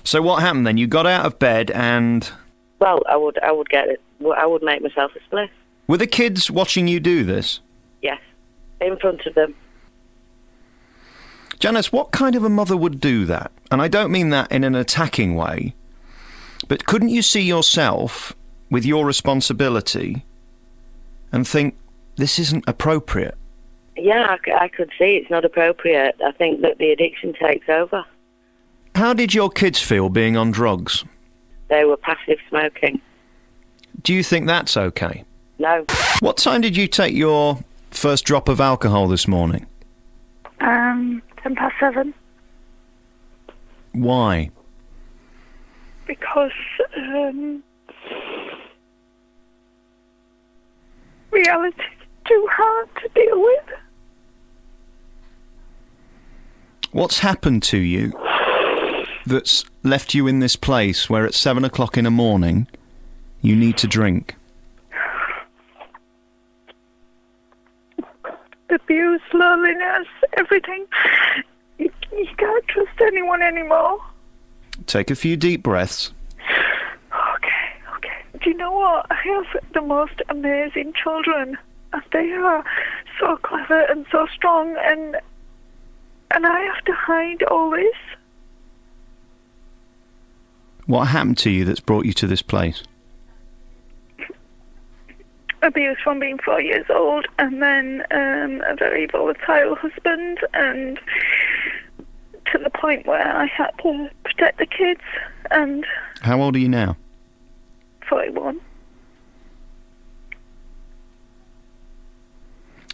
So what happened then? You got out of bed and... Well, I would make myself a spliff. Were the kids watching you do this? Yes, in front of them. Janice, what kind of a mother would do that? And I don't mean that in an attacking way, but couldn't you see yourself with your responsibility and think, this isn't appropriate? Yeah, I could see it's not appropriate. I think that the addiction takes over. How did your kids feel being on drugs? They were passive smoking. Do you think that's okay? No. What time did you take your first drop of alcohol this morning? 7:10. Why? Because reality is too hard to deal with. What's happened to you that's left you in this place where at 7 o'clock in the morning you need to drink? Abuse, loneliness, everything. You can't trust anyone anymore. Take a few deep breaths. Okay. Do you know what? I have the most amazing children. And they are so clever and so strong, and I have to hide all this. What happened to you that's brought you to this place? Abuse from being 4 years old, and then a very volatile husband, and to the point where I had to protect the kids. And how old are you now? 41.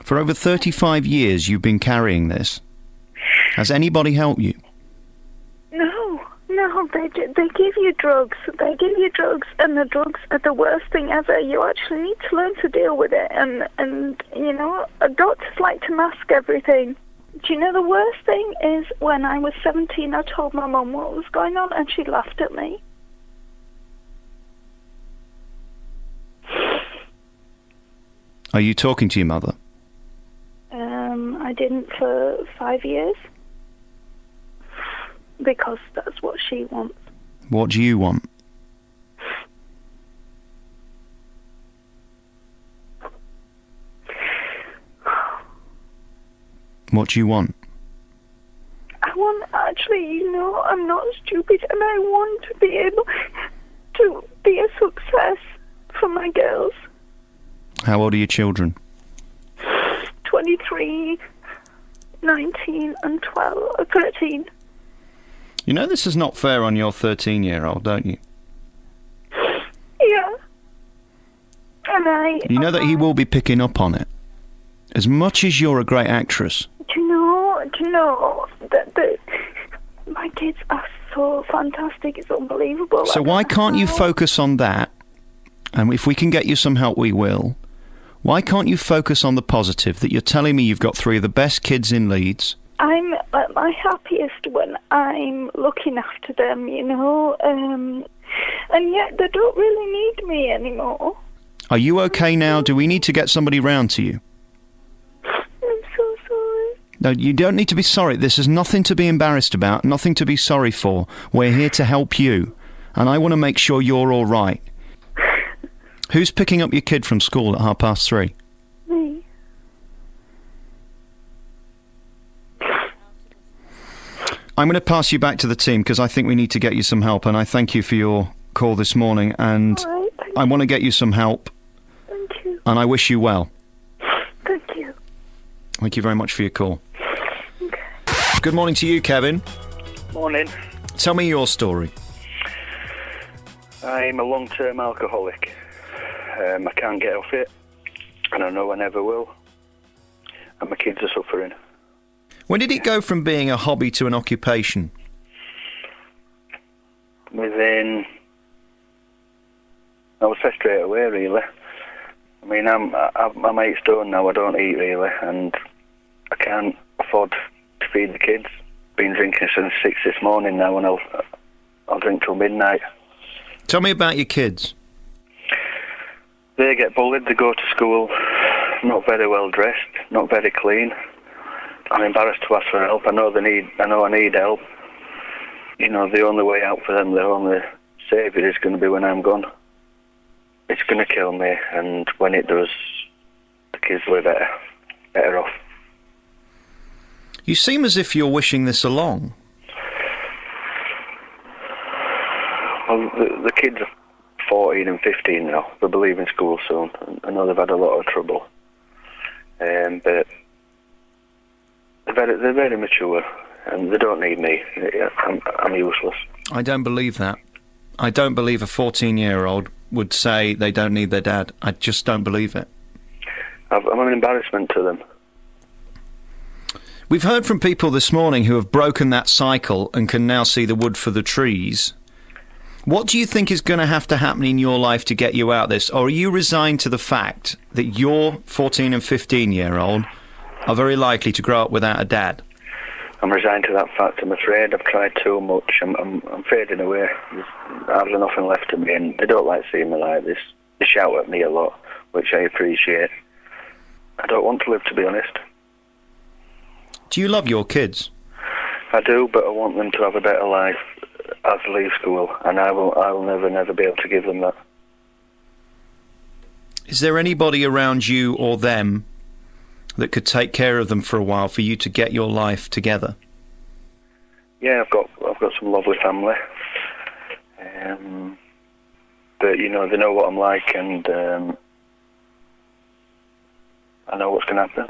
For over 35 years you've been carrying this. Has anybody helped you? No, they give you drugs. They give you drugs, and the drugs are the worst thing ever. You actually need to learn to deal with it, and you know, doctors like to mask everything. Do you know the worst thing is when I was 17, I told my mum what was going on, and she laughed at me. Are you talking to your mother? I didn't for 5 years. Because that's what she wants. What do you want? What do you want? I want, actually, you know, I'm not stupid, and I want to be able to be a success for my girls. How old are your children? 23, 19, and 13. You know this is not fair on your 13-year-old, don't you? Yeah. And you know that he will be picking up on it. As much as you're a great actress. Do you know that my kids are so fantastic, it's unbelievable. So why can't you focus on that? And if we can get you some help, we will. Why can't you focus on the positive, that you're telling me you've got 3 of the best kids in Leeds? I'm at my happiest when I'm looking after them, you know, and yet they don't really need me anymore. Are you okay now? Do we need to get somebody round to you? I'm so sorry. No, you don't need to be sorry. This is nothing to be embarrassed about, nothing to be sorry for. We're here to help you, and I want to make sure you're all right. Who's picking up your kid from school at 3:30? Me. I'm going to pass you back to the team because I think we need to get you some help, and I thank you for your call this morning, and All right, I want to get you some help. Thank you. And I wish you well. Thank you. Thank you very much for your call. Okay. Good morning to you, Kevin. Morning. Tell me your story. I'm a long-term alcoholic. I can't get off it, and I know I never will. And my kids are suffering. When did it go from being a hobby to an occupation? I would say straight away, really. I mean, I'm 8 stone now. I don't eat really, and I can't afford to feed the kids. Been drinking since 6 this morning now, and I'll drink till midnight. Tell me about your kids. They get bullied. They go to school not very well dressed, not very clean. I'm embarrassed to ask for help. I know I need help, you know, the only way out for them, their only saviour is going to be when I'm gone. It's going to kill me, and when it does, the kids will be better off. You seem as if you're wishing this along. Well, the kids are 14 and 15 now. They'll be leaving school soon. I know they've had a lot of trouble. But they're very mature, and they don't need me. I'm useless. I don't believe that. I don't believe a 14-year-old would say they don't need their dad. I just don't believe it. I'm an embarrassment to them. We've heard from people this morning who have broken that cycle and can now see the wood for the trees. What do you think is going to have to happen in your life to get you out of this? Or are you resigned to the fact that your 14 and 15-year-old are very likely to grow up without a dad? I'm resigned to that fact. I'm afraid I've tried too much. I'm fading away. There's hardly nothing left of me, and they don't like seeing me like this. They shout at me a lot, which I appreciate. I don't want to live, to be honest. Do you love your kids? I do, but I want them to have a better life as they leave school, and I will never be able to give them that. Is there anybody around you or them that could take care of them for a while for you to get your life together? Yeah, I've got some lovely family, but you know, they know what I'm like, and I know what's going to happen.